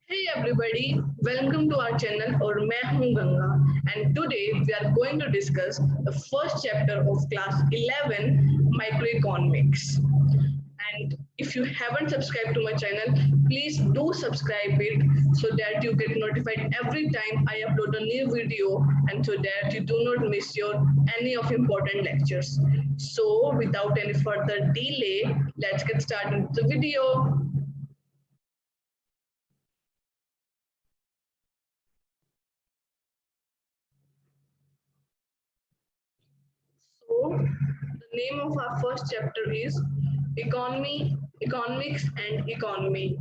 Hey everybody, welcome to our channel और मैं हूँ Ganga and today we are going to discuss the first chapter of class 11 microeconomics. And if you haven't subscribed to my channel, please do subscribe it so that you get notified every time I upload a new video and so that you do not miss your any of important lectures. So without any further delay, let's get started with the video. So, the name of our first chapter is Economy, Economics and Economy.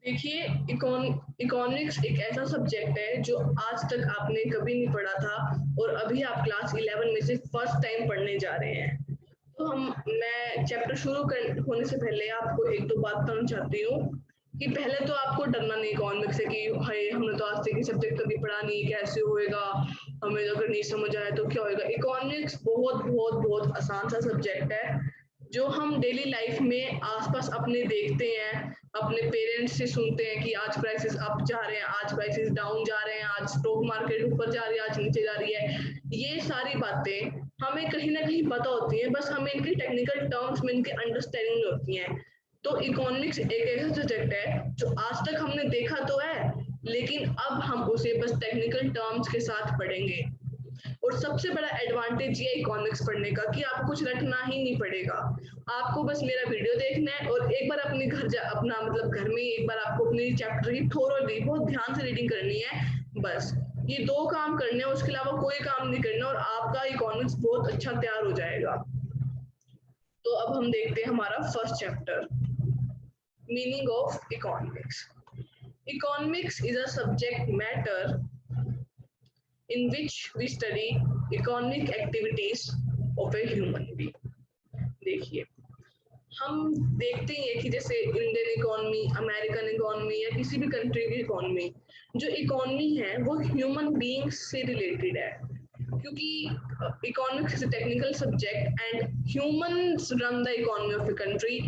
देखिए, economics एक ऐसा subject है जो आज तक आपने कभी नहीं पढ़ा था और अभी आप क्लास 11 में से फर्स्ट टाइम पढ़ने जा रहे हैं। तो मैं चैप्टर शुरू होने से पहले आपको एक दो बात बताना चाहती हूँ कि पहले तो आपको डरना नहीं इकोनॉमिक्स से कि हाय हमने तो आज तक ये सब्जेक्ट कभी पढ़ा नहीं, कैसे होएगा, हमें अगर नहीं समझ आया तो क्या होएगा। इकोनॉमिक्स बहुत बहुत बहुत आसान सा सब्जेक्ट है जो हम डेली लाइफ में आसपास अपने देखते हैं, अपने पेरेंट्स से सुनते हैं कि आज प्राइसेस अप जा रहे हैं, आज प्राइसेस डाउन जा रहे हैं, आज स्टॉक मार्केट ऊपर जा रही है, आज नीचे जा रही है। ये सारी बातें हमें कहीं ना कहीं पता होती हैं, बस हमें इनकी टेक्निकल टर्म्स में इनकी अंडरस्टैंडिंग होती हैं। तो इकोनॉमिक्स एक ऐसा सब्जेक्ट है जो आज तक हमने देखा तो है, लेकिन अब हम उसे बस टेक्निकल टर्म्स के साथ पढ़ेंगे। और सबसे बड़ा एडवांटेज ये इकोनॉमिक्स पढ़ने का कि आपको कुछ रटना ही नहीं पड़ेगा। आपको बस मेरा वीडियो देखना है और एक बार अपने अपना मतलब घर में एक बार आपको अपने चैप्टर की थोरोली बहुत ध्यान से रीडिंग करनी है। बस ये दो काम करने हैं, उसके अलावा कोई काम नहीं करना और आपका इकोनॉमिक्स बहुत अच्छा तैयार हो जाएगा। तो अब हम देखते हैं हमारा first chapter, meaning of economics. Economics is a subject matter in which we study economic activities of a human being. देखिए, हम देखते हैं कि जैसे इंडियन इकोनॉमी, अमेरिकन इकोनॉमी या किसी भी कंट्री की इकोनॉमी, जो इकोनॉमी है वो ह्यूमन बीइंग्स से रिलेटेड है, क्योंकि economics is a technical subject and humans run the economy of a country.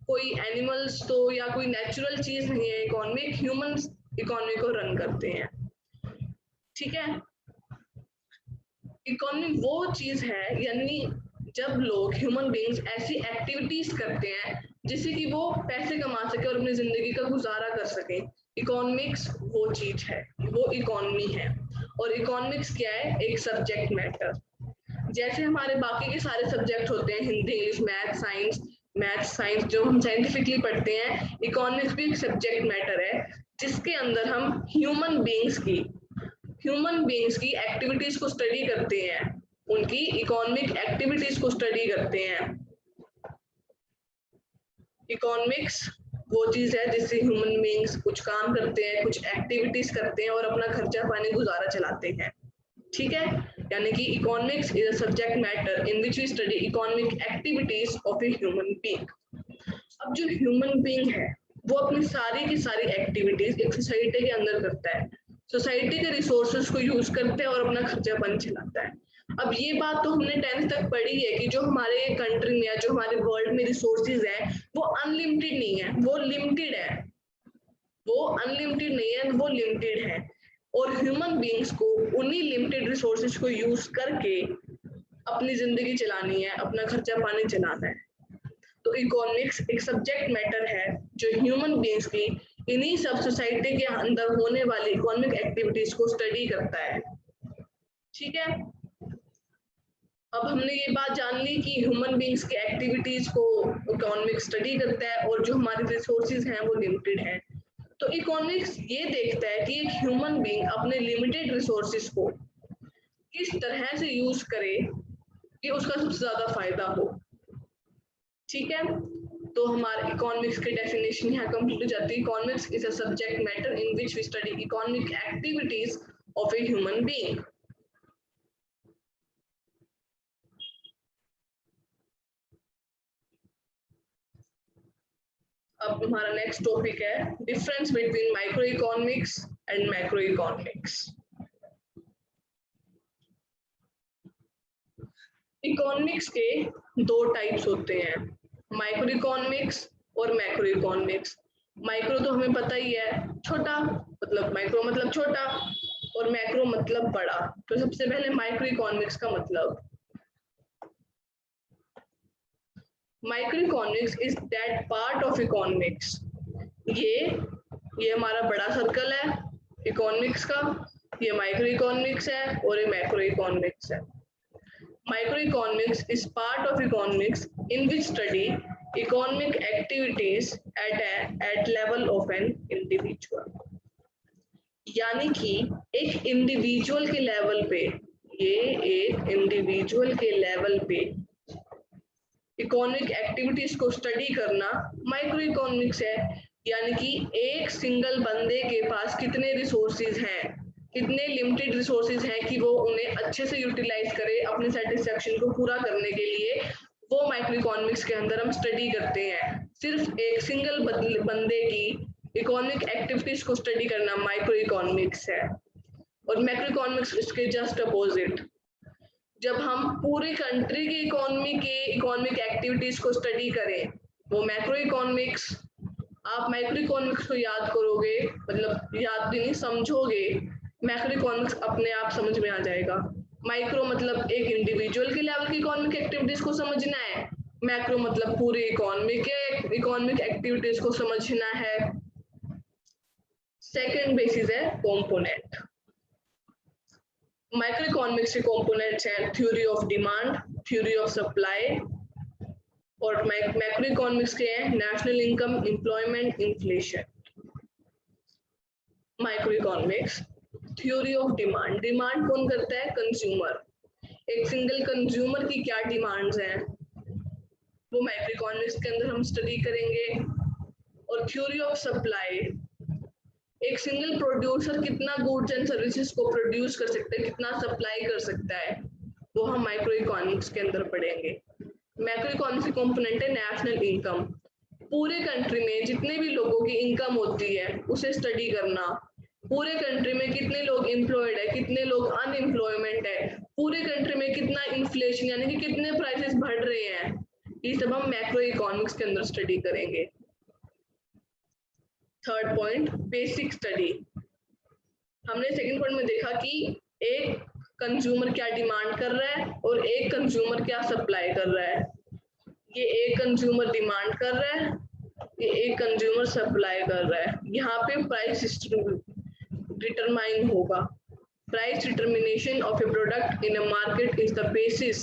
कोई एनिमल्स तो या कोई नेचुरल चीज नहीं है इकोनॉमी, ह्यूमंस इकोनॉमी को रन करते हैं। ठीक है, इकोनॉमी वो चीज है यानी जब लोग ह्यूमन बीइंग्स ऐसी एक्टिविटीज करते हैं जिससे कि वो पैसे कमा सके और अपनी जिंदगी का गुजारा कर सके। इकोनॉमिक्स वो चीज है, वो इकोनॉमी है। और इकोनॉमिक्स क्या है? एक सब्जेक्ट मैटर। जैसे हमारे बाकी के सारे सब्जेक्ट होते हैं, हिंदी, इंग्लिश, मैथ साइंस जो हम साइंटिफिकली पढ़ते हैं, इकोनॉमिक्स भी एक सब्जेक्ट मैटर है जिसके अंदर हम ह्यूमन बीइंग्स की एक्टिविटीज को स्टडी करते हैं, उनकी इकोनॉमिक एक्टिविटीज को स्टडी करते हैं। इकोनॉमिक्स वो चीज है जिससे ह्यूमन बीइंग्स कुछ काम करते हैं, कुछ एक्टिविटीज करते हैं और अपना खर्चा पानी गुजारा चलाते हैं। ठीक है, यानी कि economics is a subject matter in which we study economic activities of a human being. अब जो ह्यूमन बीइंग है वो अपनी सारी की सारी एक्टिविटीज एक सोसाइटी के अंदर करता है, सोसाइटी के रिसोर्सेज को यूज करते हैं और अपना खर्चा पानी चलाता है। अब ये बात तो हमने 10th तक पढ़ी है कि जो हमारे कंट्री में या जो हमारे वर्ल्ड में रिसोर्सेज है वो अनलिमिटेड नहीं है, वो लिमिटेड है। वो अनलिमिटेड नहीं है, वो लिमिटेड है। और ह्यूमन बीइंग्स को उन्हीं लिमिटेड रिसोर्सेज को यूज करके अपनी जिंदगी चलानी है, अपना खर्चा पानी चलाना है। तो इकोनॉमिक्स एक सब्जेक्ट मैटर है जो ह्यूमन बीइंग्स की इन्हीं सब सोसाइटी के अंदर होने वाली इकोनॉमिक एक्टिविटीज को स्टडी करता है। ठीक है, अब हमने ये बात जान ली कि ह्यूमन बीइंग्स की एक्टिविटीज को इकोनॉमिक्स स्टडी करता है और जो हमारे रिसोर्सेज हैं वो लिमिटेड हैं। तो इकोनॉमिक्स ये देखता है कि एक ह्यूमन बीइंग अपने लिमिटेड रिसोर्सेज को किस तरह से यूज करे कि उसका सबसे ज्यादा फायदा हो। ठीक है, तो हमारे इकोनॉमिक्स की डेफिनेशन यहाँ कंप्लीट हो जाती है। Economics is a subject matter in which we study economic activities of a human being. अब हमारा नेक्स्ट टॉपिक है difference between micro economics and macro economics. Economics के दो टाइप्स होते हैं, माइक्रो इकोनॉमिक्स और मैक्रो इकोनॉमिक्स। माइक्रो तो हमें पता ही है, छोटा, मतलब माइक्रो मतलब छोटा और मैक्रो मतलब बड़ा। तो सबसे पहले माइक्रो इकोनॉमिक्स का मतलब, micro economics is that part of economics, ये हमारा बड़ा सर्कल है इकोनॉमिक्स का, ये माइक्रो इकोनॉमिक्स है और ये मैक्रो इकोनॉमिक्स है। Microeconomics is part of economics in which study economic activities at level of an individual. यानी कि एक इंडिविजुअल के लेवल पे, ये एक इंडिविजुअल के लेवल पे इकोनॉमिक एक्टिविटीज को स्टडी करना माइक्रो इकोनॉमिक्स है। यानी कि एक सिंगल बंदे के पास कितने रिसोर्सेज हैं, कितने लिमिटेड रिसोर्सेज हैं कि वो उन्हें अच्छे से यूटिलाइज करे अपने सेटिस्फेक्शन को पूरा करने के लिए, वो माइक्रो इकोनॉमिक्स के अंदर हम स्टडी करते हैं। सिर्फ एक सिंगल बंदे की इकोनॉमिक एक्टिविटीज को स्टडी करना माइक्रो इकोनॉमिक्स है। और मैक्रो इकोनॉमिक्स इसके जस्ट अपोजिट, जब हम पूरी कंट्री की इकोनॉमिक एक्टिविटीज को स्टडी करें वो मैक्रो इकोनॉमिक्स। आप माइक्रो इकोनॉमिक्स को याद करोगे, मतलब याद भी नहीं, समझोगे, मैक्रो इकोनॉमिक्स अपने आप समझ में आ जाएगा। माइक्रो मतलब एक इंडिविजुअल के लेवल की इकोनॉमिक एक्टिविटीज को समझना है, मैक्रो मतलब पूरी इकोनॉमिक एक्टिविटीज को समझना है। सेकंड बेसिस है कंपोनेंट। माइक्रो इकोनॉमिक्स के कंपोनेंट्स हैं theory of demand, theory of supply, और मैक्रो इकोनॉमिक्स के हैं national income, employment, inflation. Micro economics theory of demand, demand कौन करता है? कंज्यूमर। एक सिंगल कंज्यूमर की क्या डिमांड्स हैं वो माइक्रो इकोनॉमिक्स के अंदर हम स्टडी करेंगे। और थ्योरी ऑफ सप्लाई, एक सिंगल प्रोड्यूसर कितना गुड्स एंड सर्विसेज को प्रोड्यूस कर सकता है, कितना सप्लाई कर सकता है, वो हम माइक्रो इकोनॉमिक्स के अंदर पढ़ेंगे। मैक्रो इकोनॉमिक्स कंपोनेंट है नेशनल इनकम, पूरे कंट्री में जितने भी लोगों की इनकम होती है उसे स्टडी करना। पूरे कंट्री में कितने लोग एम्प्लॉयड है, कितने लोग अनएम्प्लॉयमेंट है, पूरे कंट्री में कितना इन्फ्लेशन यानी कि कितने प्राइसेस बढ़ रहे हैं, ये सब हम मैक्रो इकोनॉमिक्स के अंदर स्टडी करेंगे। Third point basic study. हमने सेकंड पॉइंट में देखा कि एक कंज्यूमर क्या डिमांड कर रहा है और एक कंज्यूमर क्या सप्लाई कर रहा है। ये एक कंज्यूमर डिमांड कर रहा है, ये एक कंज्यूमर सप्लाई कर रहा है। यहाँ पे प्राइस डिटरमाइन होगा। Price determination of A product in a market is the basis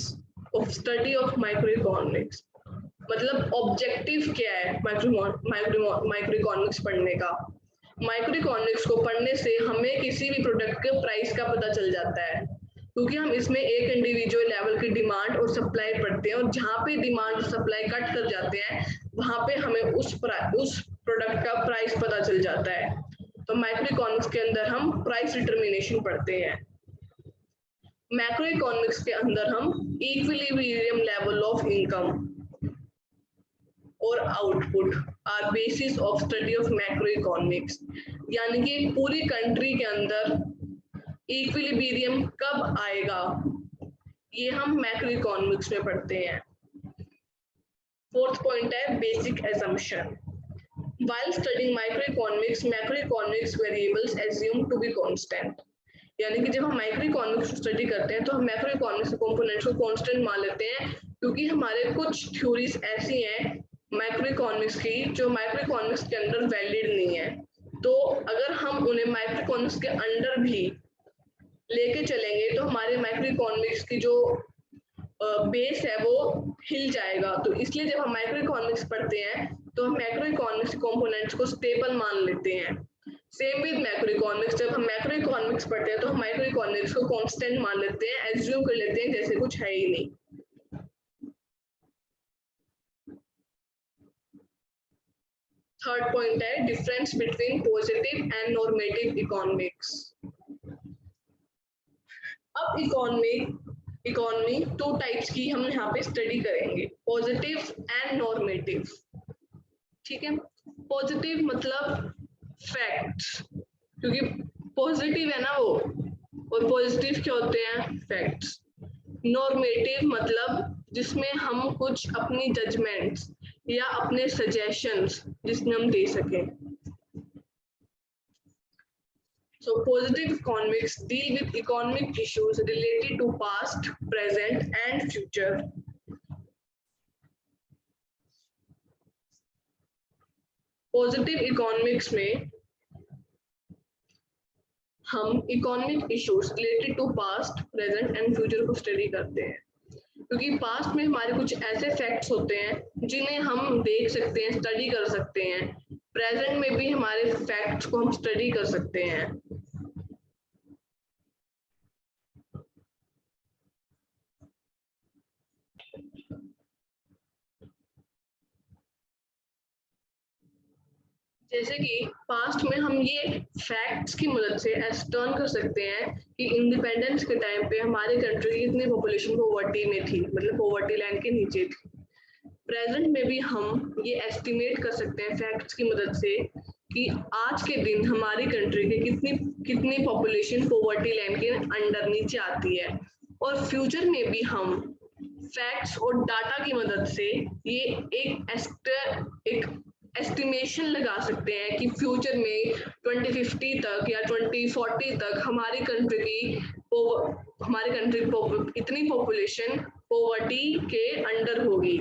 of study of micro economics. मतलब ऑब्जेक्टिव क्या है माइक्रो इकोनॉमिक्स पढ़ने का? माइक्रो इकोनॉमिक्स को पढ़ने से हमें किसी भी प्रोडक्ट के प्राइस का पता चल जाता है, क्योंकि हम इसमें एक इंडिविजुअल लेवल की डिमांड और सप्लाई पढ़ते हैं, और जहाँ पे डिमांड और सप्लाई कट कर जाते हैं वहां पे हमें उस प्रोडक्ट का प्राइस पता चल जाता है। तो माइक्रो इकोनॉमिक्स के अंदर हम प्राइस डिटर्मिनेशन पढ़ते हैं। मैक्रो इकोनॉमिक्स के अंदर हम इक्विलिब्रियम लेवल ऑफ इनकम और output are basis of study of macro economics. यानी कि पूरी कंट्री के अंदर इक्विलिब्रियम कब आएगा, ये हम मैक्रो इकोनॉमिक्स में पढ़ते हैं। फोर्थ पॉइंट है basic assumption. While studying microeconomics, macroeconomics variables assumed to be constant. यानी कि जब हम माइक्रो इकोनॉमिक्स स्टडी करते हैं तो हम मैक्रो इकोनॉमिक्स के कंपोनेंट्स को कांस्टेंट मान लेते हैं, क्योंकि हमारे कुछ थ्योरीज ऐसी हैं माइक्रो इकोनॉमिक्स की जो माइक्रो इकोनॉमिक्स के अंदर वैलिड नहीं है। तो अगर हम उन्हें माइक्रो इकोनॉमिक्स के अंडर भी लेके चलेंगे तो हमारे माइक्रो इकोनॉमिक्स की जो बेस है वो हिल जाएगा। तो इसलिए जब हम माइक्रो इकोनॉमिक्स पढ़ते हैं तो हम मैक्रो इकोनॉमिक्स कंपोनेंट्स को स्टेबल मान लेते हैं। सेम विद मैक्रो इकोनॉमिक्स, जब हम मैक्रो इकोनॉमिक्स पढ़ते हैं तो हम माइक्रो इकोनॉमिक्स को कांस्टेंट मान लेते हैं, एज्यूम कर लेते हैं जैसे कुछ है ही नहीं। थर्ड पॉइंट है difference between positive and normative economics. अब इकोनॉमी टू टाइप्स की हम यहाँ पे स्टडी करेंगे, पॉजिटिव एंड नॉर्मेटिव। ठीक है, पॉजिटिव मतलब फैक्ट्स, क्योंकि पॉजिटिव है ना वो, और पॉजिटिव क्या होते हैं? फैक्ट्स। नॉर्मेटिव मतलब जिसमें हम कुछ अपनी जजमेंट्स या अपने सजेशंस जिसमें हम दे सकें। So positive economics deal with economic issues related to past, present and future. Positive economics में हम economic issues related to past, present and future को स्टडी करते हैं, क्योंकि पास्ट में हमारे कुछ ऐसे फैक्ट्स होते हैं जिन्हें हम देख सकते हैं, स्टडी कर सकते हैं। प्रेजेंट में भी हमारे फैक्ट्स को हम स्टडी कर सकते हैं। जैसे कि पास्ट में हम ये फैक्ट्स की मदद से एस्टर्न कर सकते हैं कि इंडिपेंडेंस के टाइम पे हमारी कंट्री की कितनी पॉपुलेशन पॉवर्टी में थी, मतलब पॉवर्टी लाइन के नीचे थी। प्रेजेंट में भी हम ये एस्टिमेट कर सकते हैं फैक्ट्स की मदद से कि आज के दिन हमारी कंट्री के कितनी पॉपुलेशन पॉवर्टी लाइन के अंडर नीचे आती है। और फ्यूचर में भी हम फैक्ट्स और डाटा की मदद से ये एक एस्टिमेशन लगा सकते हैं कि फ्यूचर में 2050 तक या 2040 तक हमारी कंट्री इतनी पॉपुलेशन पॉवर्टी के अंडर होगी।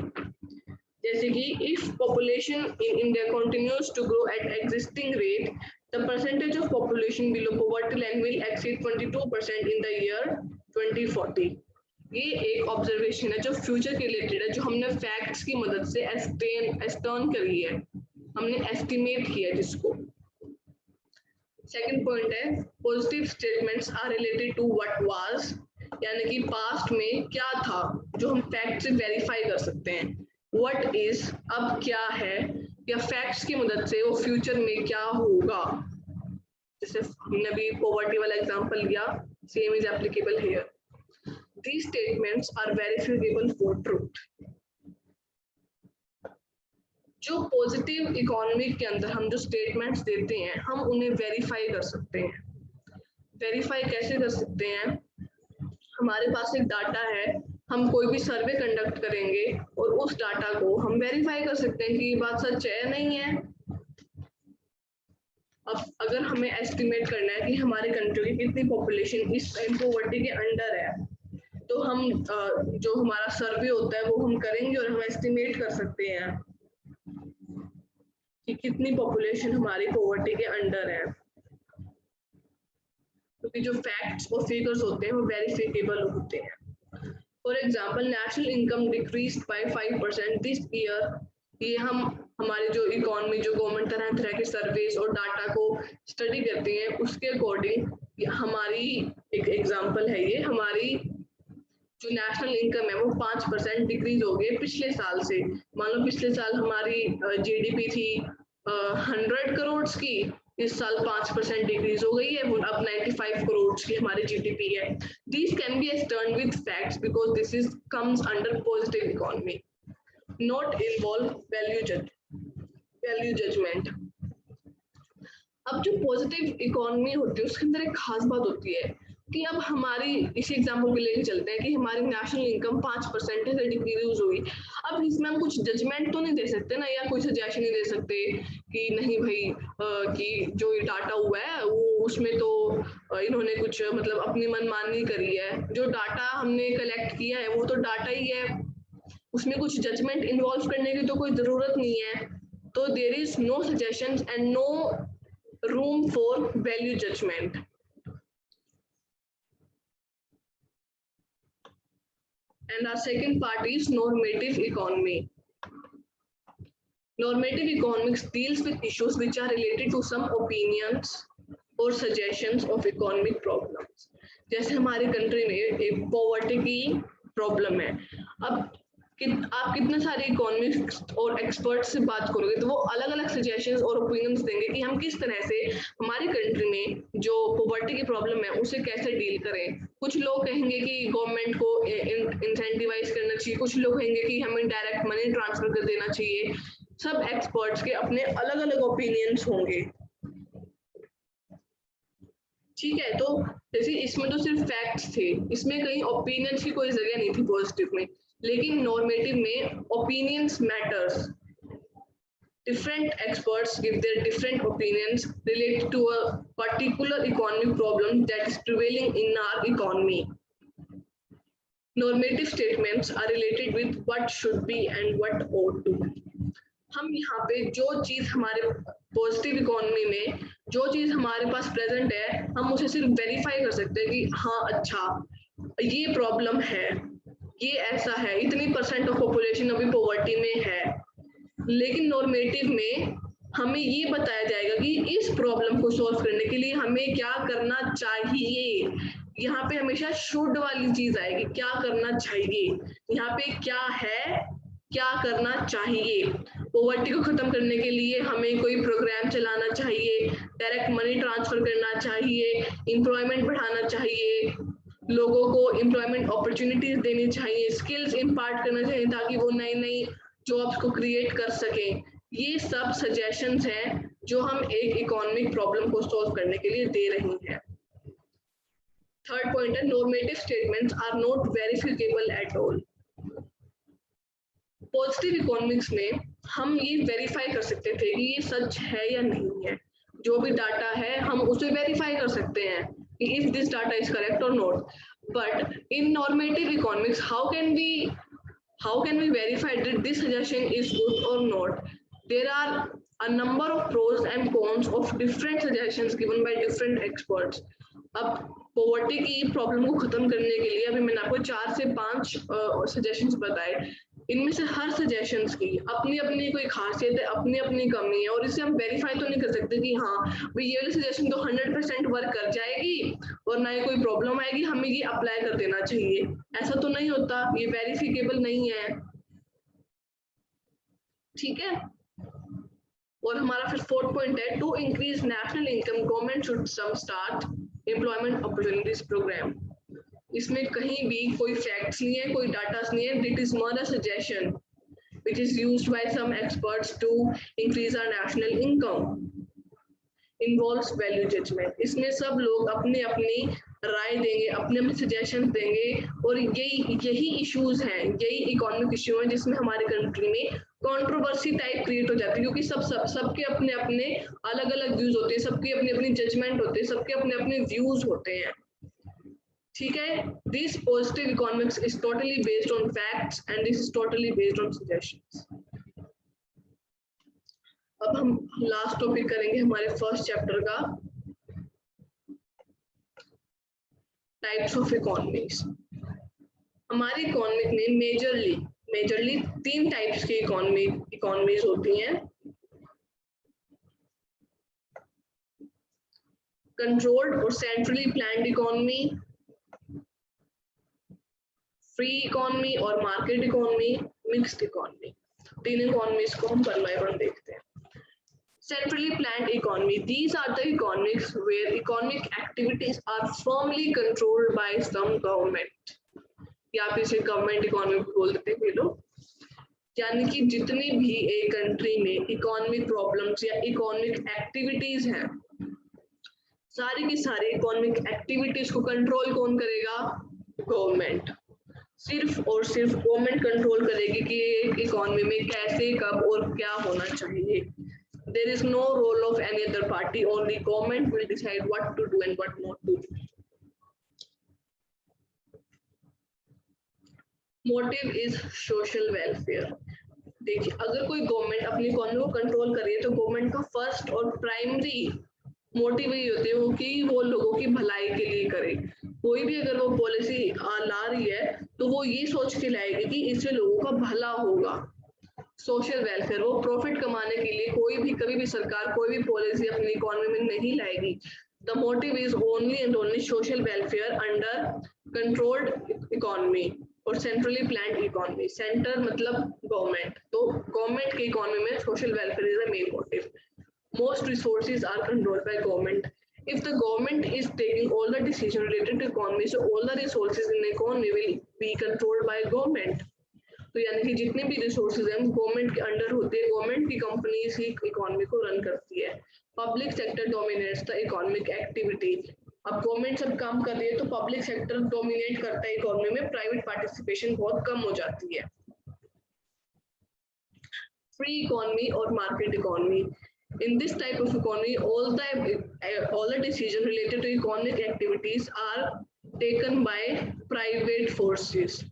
जैसे कि if population in India continues to grow at existing rate, the percentage of population below poverty line will exceed 22% in the year 2040। ये एक ऑब्जर्वेशन है जो फ्यूचर के रिलेटेड है, जो हमने फैक्ट्स की मदद से एस्टर्न करी है, हमने एस्टिमेट किया जिसको। सेकंड पॉइंट है positive statements are related to what was, यानी कि पास्ट में क्या था जो हम फैक्ट से वेरीफाई कर सकते हैं। व्हाट इज अब क्या है, या फैक्ट्स की मदद से वो फ्यूचर में क्या होगा। जैसे हमने अभी पॉवर्टी वाला एग्जांपल लिया, same is applicable here. These statements are verifiable for truth. जो पॉजिटिव इकोनॉमिक के अंदर हम जो स्टेटमेंट्स देते हैं हम उन्हें वेरीफाई कर सकते हैं। वेरीफाई कैसे कर सकते हैं? हमारे पास एक डाटा है, हम कोई भी सर्वे कंडक्ट करेंगे और उस डाटा को हम वेरीफाई कर सकते हैं कि ये बात सच है या नहीं है। अब अगर हमें एस्टिमेट करना है कि हमारे कंट्री की कितनी पॉपुलेशन इस टाइम पॉवर्टी के अंडर है, तो हम जो हमारा सर्वे होता है वो हम करेंगे और हम एस्टिमेट कर सकते हैं कि कितनी पॉपुलेशन हमारी पॉवर्टी के अंडर है, क्योंकि जो फैक्ट्स और फिगर्स होते हैं वो वेरिफिकेबल होते हैं। For example national income decreased bye 5% this year. ये हम हमारी जो इकोनॉमी, जो गवर्नमेंट तरह तरह के सर्वेस और डाटा को स्टडी करती है उसके अकॉर्डिंग हमारी एक एग्जांपल है ये, हमारी जो नेशनल इनकम है वो 5% डिक्रीज हो गई पिछले साल से। मान लो पिछले साल हमारी जीडीपी थी 100 करोड़ की, इस साल 5% डिक्रीज हो गई है, अब 95 करोड़ की हमारी जीडीपी है। This can be extern with facts because this is comes under positive economy, not involve value judgement. अब जो पॉजिटिव इकोनॉमी होती है उसके अंदर एक खास बात होती है कि अब हमारी इसी एग्जांपल को लेके चलते हैं कि हमारी नेशनल इनकम 5% से डिक्रीज हुई। अब इसमें हम कुछ जजमेंट तो नहीं दे सकते ना, या कोई सजेशन नहीं दे सकते कि नहीं भाई कि जो ये डाटा हुआ है वो उसमें तो इन्होंने कुछ मतलब अपनी मनमानी करी है। जो डाटा हमने कलेक्ट किया है वो तो डाटा ही है, उसमें कुछ जजमेंट इन्वॉल्व करने की तो कोई जरूरत नहीं है। तो there is no suggestions and no room for value judgement. And our second part is normative economy. Normative economics deals with issues which are related to some opinions or suggestions of economic problems. जैसे हमारी country में एक poverty की problem है। अब आप कितने सारे इकोनॉमिस्ट और एक्सपर्ट से बात करोगे तो वो अलग अलग सजेशंस और ओपिनियंस देंगे कि हम किस तरह से हमारी कंट्री में जो पॉवर्टी की प्रॉब्लम है उसे कैसे डील करें। कुछ लोग कहेंगे कि गवर्नमेंट को इंसेंटिवाइज करना चाहिए, कुछ लोग कहेंगे कि हमें डायरेक्ट मनी ट्रांसफर कर देना चाहिए। सब एक्सपर्ट्स के अपने अलग अलग ओपिनियंस होंगे, ठीक है। तो जैसे इसमें तो सिर्फ फैक्ट्स थे, इसमें कहीं ओपिनियंस की कोई जगह नहीं थी पॉजिटिव में, लेकिन नॉर्मेटिव में opinions matters. Different experts give their different opinions related to a particular economic problem that is prevailing in our economy. Normative statements are related with what should be and what ought to be. हम यहाँ पे जो चीज हमारे positive economy में जो चीज हमारे पास प्रेजेंट है हम उसे सिर्फ वेरीफाई कर सकते हैं कि हाँ अच्छा ये प्रॉब्लम है, ये ऐसा है, इतनी % ऑफ पॉपुलेशन अभी पॉवर्टी में है। लेकिन नॉर्मेटिव में हमें ये बताया जाएगा कि इस प्रॉब्लम को सॉल्व करने के लिए हमें क्या करना चाहिए। यहाँ पे हमेशा शुड वाली चीज आएगी, क्या करना चाहिए। यहाँ पे क्या है, क्या करना चाहिए। पॉवर्टी को खत्म करने के लिए हमें कोई प्रोग्राम चलाना चाहिए, डायरेक्ट मनी ट्रांसफर करना चाहिए, एम्प्लॉयमेंट बढ़ाना चाहिए, लोगों को एम्प्लॉयमेंट अपॉर्चुनिटीज देनी चाहिए, स्किल्स इम्पार्ट करना चाहिए ताकि वो नई नई जॉब्स को क्रिएट कर सकें। ये सब सजेशंस हैं जो हम एक इकोनॉमिक प्रॉब्लम को सॉल्व करने के लिए दे रही हैं। थर्ड पॉइंट है normative statements are not verifiable at all. Positive economics में हम ये वेरीफाई कर सकते थे कि ये सच है या नहीं है। जो भी डाटा है हम उसे वेरीफाई कर सकते हैं कि if this data is correct और not. But in normative economics how can we verify that this suggestion is good or not? There are a number of pros and cons of different suggestions given by different experts. अब poverty की problem को खत्म करने के लिए अभी मैंने आपको 4 से 5 सजेशंस बताए। इनमें से हर सजेशंस की अपनी अपनी कोई खासियत है, अपनी अपनी कमी है और इसे हम वेरीफाई तो नहीं कर सकते कि हाँ भाई ये वाली सजेशन तो 100% वर्क कर जाएगी और ना ही कोई प्रॉब्लम आएगी, हमें ये अप्लाई कर देना चाहिए। ऐसा तो नहीं होता, ये वेरिफिकेबल नहीं है। ठीक है। और हमारा फिर 4th पॉइंट है to increase national income government should some start employment opportunities programme. इसमें कहीं भी कोई फैक्ट्स नहीं है, कोई डाटास नहीं है, it is more a suggestion which is used by some experts to increase our national income. Involves value judgment. इसमें सब लोग अपने अपनी राय देंगे, अपने अपने सजेशन देंगे और यही इश्यूज हैं, यही इकोनॉमिक इश्यू है जिसमें हमारे कंट्री में कंट्रोवर्सी टाइप क्रिएट हो जाती है क्योंकि सबके अपने अपने अलग अलग व्यूज होते हैं, सबकी अपनी अपनी जजमेंट होते हैं, सबके अपने अपने व्यूज होते हैं। ठीक है। This positive economics is totally based on facts and this is totally based on suggestions. अब हम लास्ट टॉपिक करेंगे हमारे फर्स्ट चैप्टर का, टाइप्स ऑफ इकोनॉमिक्स। हमारी इकोनॉमिक में मेजरली 3 टाइप्स की इकोनॉमीज होती हैं। कंट्रोल्ड और centrally planned economy, free economy और market economy, mixed economy. 3 economies को हम वन बाय वन देखते हैं। Centrally planned economy. These are the economics where economic activities are firmly controlled by some government. या फिर इसे गवर्नमेंट इकोनॉमी बोल देते हैं लोग। यानी कि जितनी भी एक कंट्री में इकोनॉमिक प्रॉब्लम्स या इकोनॉमिक एक्टिविटीज हैं, सारी की सारी इकोनॉमिक एक्टिविटीज को कंट्रोल कौन करेगा? गवर्नमेंट। सिर्फ और सिर्फ गवर्नमेंट कंट्रोल करेगी कि एक इकोनॉमी में कैसे, कब और क्या होना चाहिए। There is no role of any other party, only government will decide what to do and what not to do. Motive is social welfare. देखिए अगर कोई गवर्नमेंट अपनी इकोनॉमी को कंट्रोल कर रही है तो गवर्नमेंट का फर्स्ट और प्राइमरी मोटिव ये होते हैं कि वो लोगों की भलाई के लिए करे। कोई भी अगर वो पॉलिसी ला रही है तो वो ये सोच के लाएगी कि इससे लोगों का भला होगा। सोशल वेलफेयर, वो प्रॉफिट कमाने के लिए कोई भी कभी भी सरकार कोई भी पॉलिसी अपनी इकोनॉमी में नहीं लाएगी। The motive is only and only social welfare under controlled economy और सेंट्रली प्लान्ड इकोनॉमी। सेंटर मतलब गवर्नमेंट, तो गवर्नमेंट की इकोनॉमी में social welfare is the main motive. Most resources are controlled by government. If the government is taking all the decisions related to economy, so all the resources in the economy will be controlled by government. तो यानी कि जितने भी resources हैं government के under होते हैं, government की कंपनीज ही इकोनॉमी को रन करती है। Public sector dominates the economic activity. अब गवर्नमेंट सब काम कर रही है तो पब्लिक सेक्टर डोमिनेट करता है इकोनॉमी में, प्राइवेट पार्टिसिपेशन बहुत कम हो जाती है। free economy or market economy. In this type of economy, all the decisions related to economic activities are taken by private forces.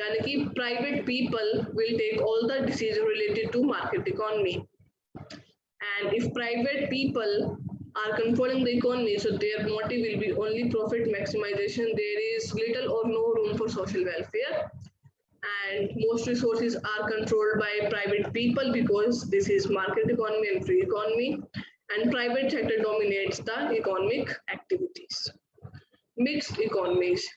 यानी कि private people will take all the decisions related to market economy. And if private people are controlling the economy, so their motive will be only profit maximization. There is little or no room for social welfare. And most resources are controlled by private people because this is market economy and free economy, and private sector dominates the economic activities. Mixed economies,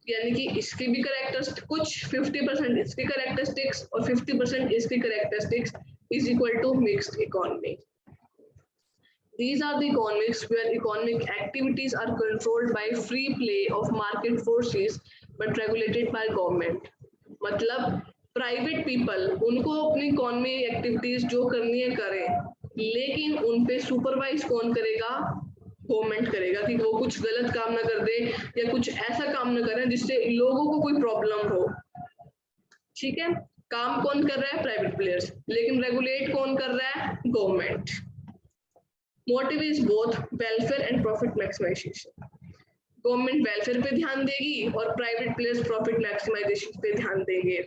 यानी कि इसकी भी characteristics कुछ 50% इसकी characteristics और 50% इसकी characteristics is equal to mixed economy. These are the economics where economic activities are controlled by free play of market forces but regulated by government. मतलब private people उनको अपनी इकोनॉमी एक्टिविटीज जो करनी है करें, लेकिन उन पे सुपरवाइज कौन करेगा? गवर्नमेंट करेगा कि वो कुछ गलत काम ना कर दे या कुछ ऐसा काम ना करें जिससे लोगों को कोई प्रॉब्लम हो. ठीक है, काम कौन कर रहा है? प्राइवेट प्लेयर्स, लेकिन रेगुलेट कौन कर रहा है? Government. Motive is both welfare and profit maximisation. Government welfare पे ध्यान देगी और प्राइवेट प्लेयर्स प्रॉफिट मैक्सिमाइजेशन पे ध्यान देंगे.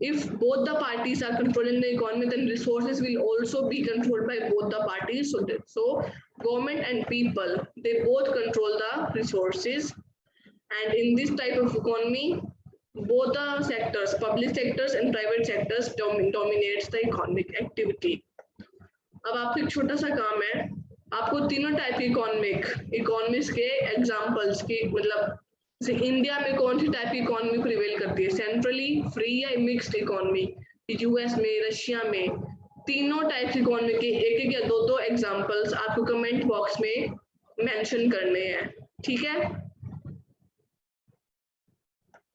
If both the parties are controlling the economy, then resources will also be controlled by both the parties. So government and people, they both control the resources. And in this type of economy, both the sectors, public sectors and private sectors dominates the economic activity. अब आपको एक छोटा सा काम है, आपको तीनों type की इकोनॉमिक्स के एग्जांपल्स की, मतलब जैसे इंडिया में कौन सी टाइप की इकोनॉमी प्रिवेल करती है, सेंट्रली, फ्री या मिक्स्ड इकोनॉमी. यूएस में, रशिया में, तीनों टाइप की इकोनॉमी के एक या दो एग्जांपल्स आपको कमेंट बॉक्स में मेंशन करने हैं. ठीक है,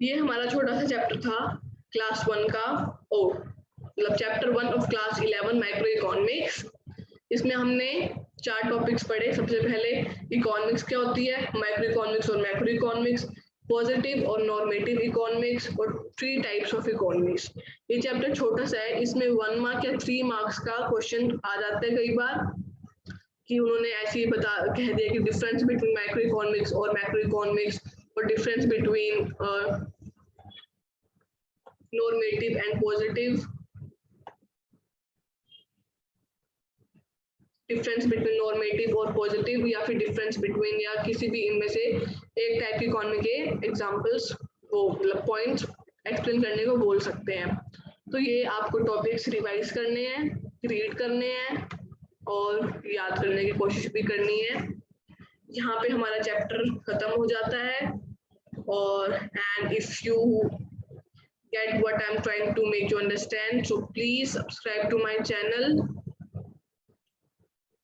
ये हमारा छोटा सा चैप्टर था क्लास 1 का, मतलब chapter 1 of class 11 micro economics. इसमें हमने 4 टॉपिक्स पढ़े. सबसे पहले इकोनॉमिक्स क्या होती है, माइक्रो इकोनॉमिक्स और मैक्रो इकोनॉमिक्स, पॉजिटिव और नॉर्मेटिव इकोनॉमिक्स और 3 टाइप्स ऑफ इकोनॉमिक्स. ये चैप्टर छोटा सा है, इसमें 1 मार्क या 3 मार्क्स का क्वेश्चन आ जाता है कई बार कि उन्होंने ऐसे ही कह दिया कि डिफरेंस बिटवीन माइक्रो इकोनॉमिक्स और मैक्रो इकोनॉमिक्स और difference between normative and positive, difference between normative और पॉजिटिव, या फिर डिफरेंस बिटवीन, या किसी भी इनमें से एक टाइप की इकोनॉमी के एग्जांपल्स वो मतलब पॉइंट्स एक्सप्लेन करने को बोल सकते हैं. तो ये आपको टॉपिक्स रिवाइज करने हैं, रीड करने हैं और याद करने की कोशिश भी करनी है. यहाँ पे हमारा चैप्टर खत्म हो जाता है. और and if you get what I'm trying to make you understand, so please subscribe to my channel.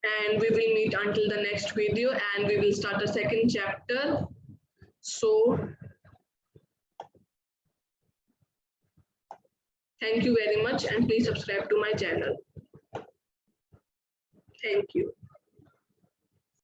And we will meet until the next video, and we will start a second chapter. So thank you very much, and please subscribe to my channel. Thank you.